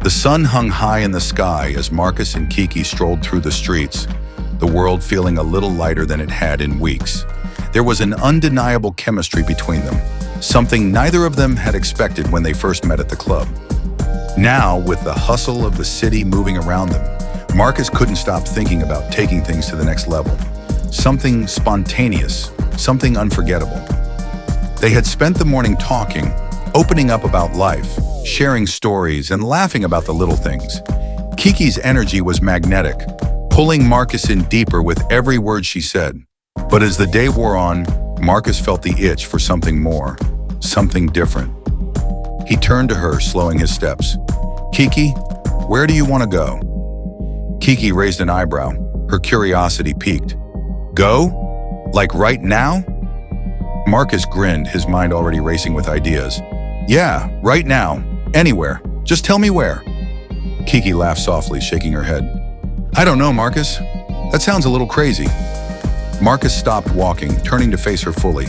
The sun hung high in the sky as Marcus and Kiki strolled through the streets, the world feeling a little lighter than it had in weeks. There was an undeniable chemistry between them, something neither of them had expected when they first met at the club. Now, with the hustle of the city moving around them, Marcus couldn't stop thinking about taking things to the next level. Something spontaneous, something unforgettable. They had spent the morning talking, opening up about life, sharing stories, and laughing about the little things. Kiki's energy was magnetic, pulling Marcus in deeper with every word she said. But as the day wore on, Marcus felt the itch for something more, something different. He turned to her, slowing his steps. "Kiki, where do you want to go?" Kiki raised an eyebrow, her curiosity piqued. "Go? Like right now?" Marcus grinned, his mind already racing with ideas. "Yeah, right now. Anywhere. Just tell me where." Kiki laughed softly, shaking her head. "I don't know, Marcus. That sounds a little crazy." Marcus stopped walking, turning to face her fully.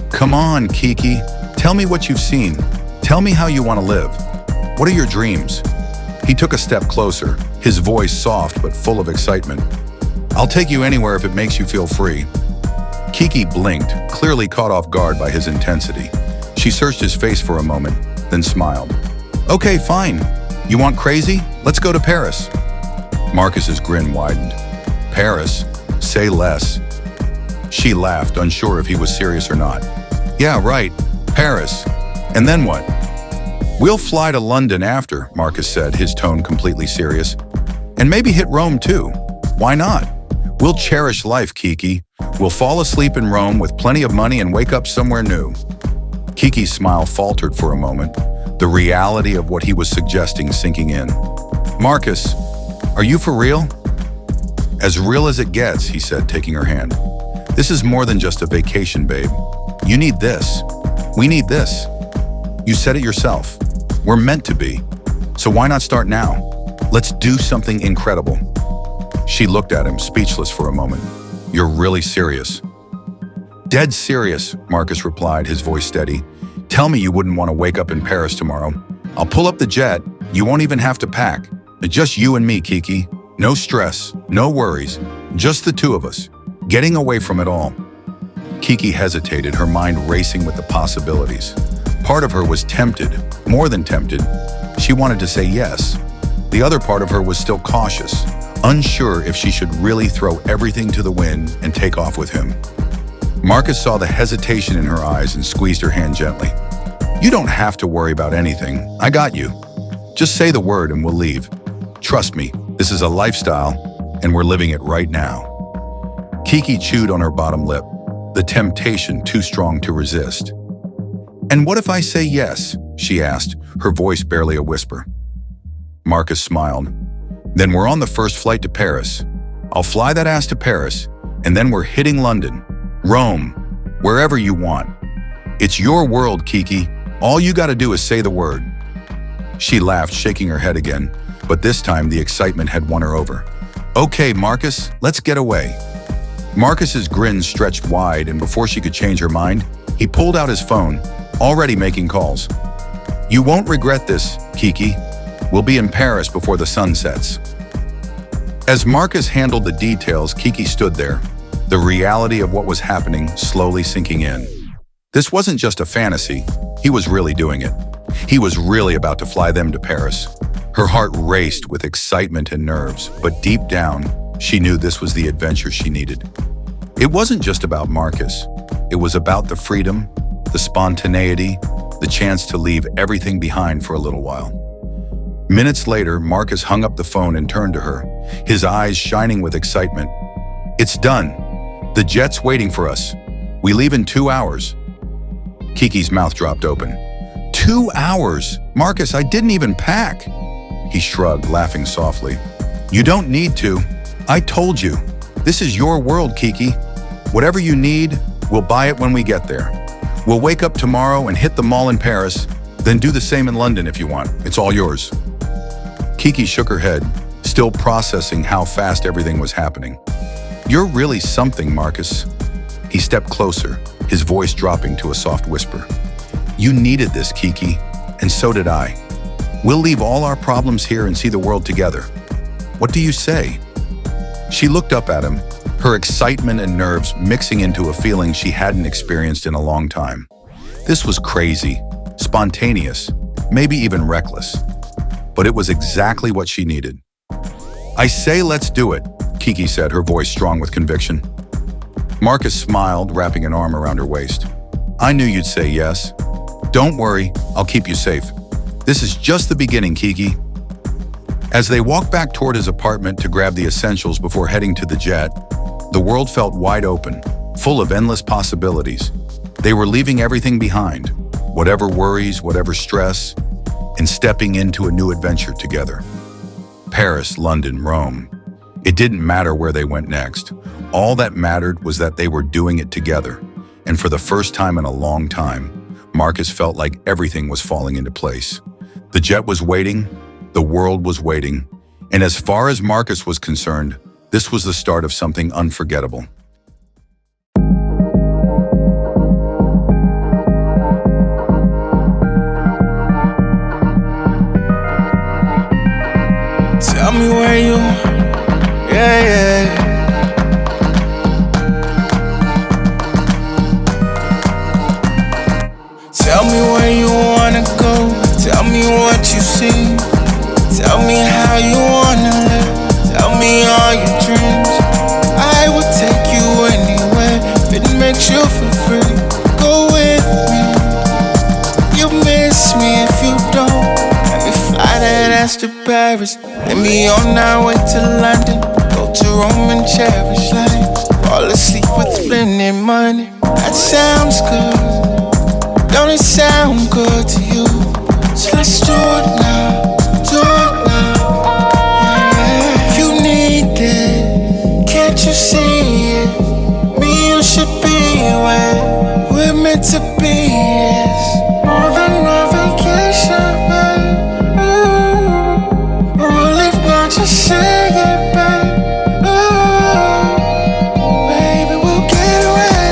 "Come on, Kiki. Tell me what you've seen. Tell me how you want to live. What are your dreams?" He took a step closer, his voice soft but full of excitement. "I'll take you anywhere if it makes you feel free." Kiki blinked, clearly caught off guard by his intensity. She searched his face for a moment, then smiled. "Okay, fine. You want crazy? Let's go to Paris." Marcus's grin widened. "Paris? Say less." She laughed, unsure if he was serious or not. "Yeah, right. Paris. And then what?" "We'll fly to London after," Marcus said, his tone completely serious. "And maybe hit Rome too. Why not? We'll cherish life, Kiki. We'll fall asleep in Rome with plenty of money and wake up somewhere new." Kiki's smile faltered for a moment, the reality of what he was suggesting sinking in. "Marcus, are you for real?" "As real as it gets," he said, taking her hand. "This is more than just a vacation, babe. You need this. We need this. You said it yourself. We're meant to be. So why not start now? Let's do something incredible." She looked at him, speechless for a moment. "You're really serious?" "Dead serious," Marcus replied, his voice steady. "Tell me you wouldn't want to wake up in Paris tomorrow. I'll pull up the jet. You won't even have to pack. It's just you and me, Kiki. No stress, no worries. Just the two of us. Getting away from it all." Kiki hesitated, her mind racing with the possibilities. Part of her was tempted, more than tempted. She wanted to say yes. The other part of her was still cautious, unsure if she should really throw everything to the wind and take off with him. Marcus saw the hesitation in her eyes and squeezed her hand gently. "You don't have to worry about anything. I got you. Just say the word and we'll leave. Trust me, this is a lifestyle, and we're living it right now." Kiki chewed on her bottom lip, the temptation too strong to resist. "And what if I say yes?" she asked, her voice barely a whisper. Marcus smiled. "Then we're on the first flight to Paris. I'll fly that ass to Paris, and then we're hitting London, Rome, wherever you want. It's your world, Kiki. All you gotta do is say the word." She laughed, shaking her head again, but this time the excitement had won her over. "Okay, Marcus, let's get away." Marcus's grin stretched wide, and before she could change her mind, he pulled out his phone, already making calls. "You won't regret this, Kiki. We'll be in Paris before the sun sets." As Marcus handled the details, Kiki stood there, the reality of what was happening slowly sinking in. This wasn't just a fantasy. He was really doing it. He was really about to fly them to Paris. Her heart raced with excitement and nerves, but deep down, she knew this was the adventure she needed. It wasn't just about Marcus. It was about the freedom, the spontaneity, the chance to leave everything behind for a little while. Minutes later, Marcus hung up the phone and turned to her, his eyes shining with excitement. "It's done. The jet's waiting for us. We leave in 2 hours." Kiki's mouth dropped open. 2 hours? Marcus, I didn't even pack." He shrugged, laughing softly. "You don't need to. I told you. This is your world, Kiki. Whatever you need, we'll buy it when we get there. We'll wake up tomorrow and hit the mall in Paris, then do the same in London if you want. It's all yours." Kiki shook her head, still processing how fast everything was happening. "You're really something, Marcus." He stepped closer, his voice dropping to a soft whisper. "You needed this, Kiki, and so did I. We'll leave all our problems here and see the world together. What do you say?" She looked up at him, her excitement and nerves mixing into a feeling she hadn't experienced in a long time. This was crazy, spontaneous, maybe even reckless. But it was exactly what she needed. "I say let's do it," Kiki said, her voice strong with conviction. Marcus smiled, wrapping an arm around her waist. "I knew you'd say yes. Don't worry, I'll keep you safe. This is just the beginning, Kiki." As they walked back toward his apartment to grab the essentials before heading to the jet, the world felt wide open, full of endless possibilities. They were leaving everything behind, whatever worries, whatever stress, and stepping into a new adventure together. Paris, London, Rome. It didn't matter where they went next. All that mattered was that they were doing it together. And for the first time in a long time, Marcus felt like everything was falling into place. The jet was waiting, the world was waiting, and as far as Marcus was concerned, this was the start of something unforgettable. Tell me where you, yeah. Tell me where you wanna go. Tell me what you see. Tell me how you wanna live. Tell me all your dreams. I will take you anywhere if it makes you feel free. Go with me. You miss me if you don't. Let me fly that ass to Paris. Let me on our way to London. Go to Rome and cherish life. Fall asleep with plenty money. That sounds good. Don't it sound good to you? So let's do it now, do it now. Yeah. You need it, can't you see it? Me, you should be where we're meant to be. It's more than a vacation, babe. Ooh, we'll leave, don't you say it, babe. Ooh, baby, we'll get away.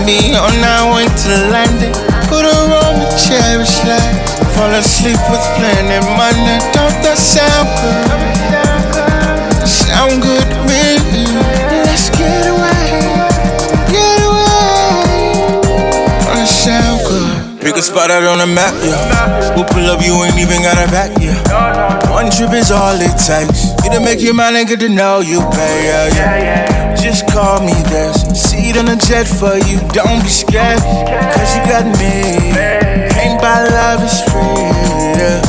Me on our way to London. Go to Rome and cherish life. Fall asleep with plenty money. Don't that sound good? Sound good to me. Let's get away. Get away. Don't it sound good? Pick a spot out on the map, yeah. We'll pull up, you ain't even got a back, yeah. One trip is all it takes. Get to make your mind and get to know you, babe, yeah. Just call me, there's a seat on the jet for you. Don't be scared, cause you got me. Can't buy love, it's free, yeah.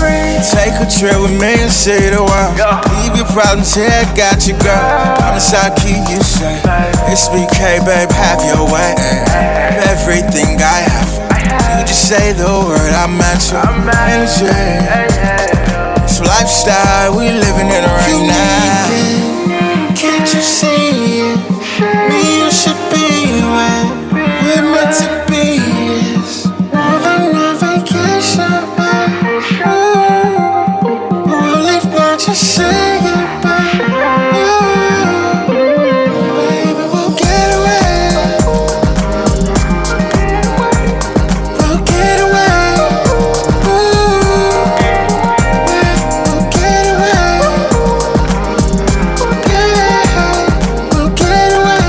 Take a trip with me and see the world. Leave your problems here, I got you, girl. Promise I'll keep you safe. It's BK, babe, have your way. Everything I have, you just say the word, I'm at your energy. It's lifestyle, we living it right now. Can't you see it? Me, you should be where we're meant to be. It's more than a vacation, babe. Ooh, we'll leave, don't you say it, babe. Ooh, baby, we'll get away. We'll get away. Ooh, yeah, we'll get away.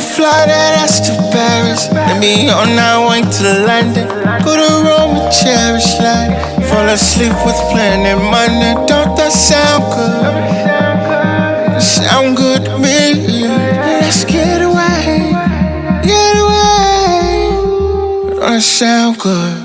Fly that ass to Paris. Let me on our way to London. Go to Rome and cherish life. Fall asleep with plenty money. Don't that sound good? Sound good to me. Let's get away. Get away. Don't it sound good?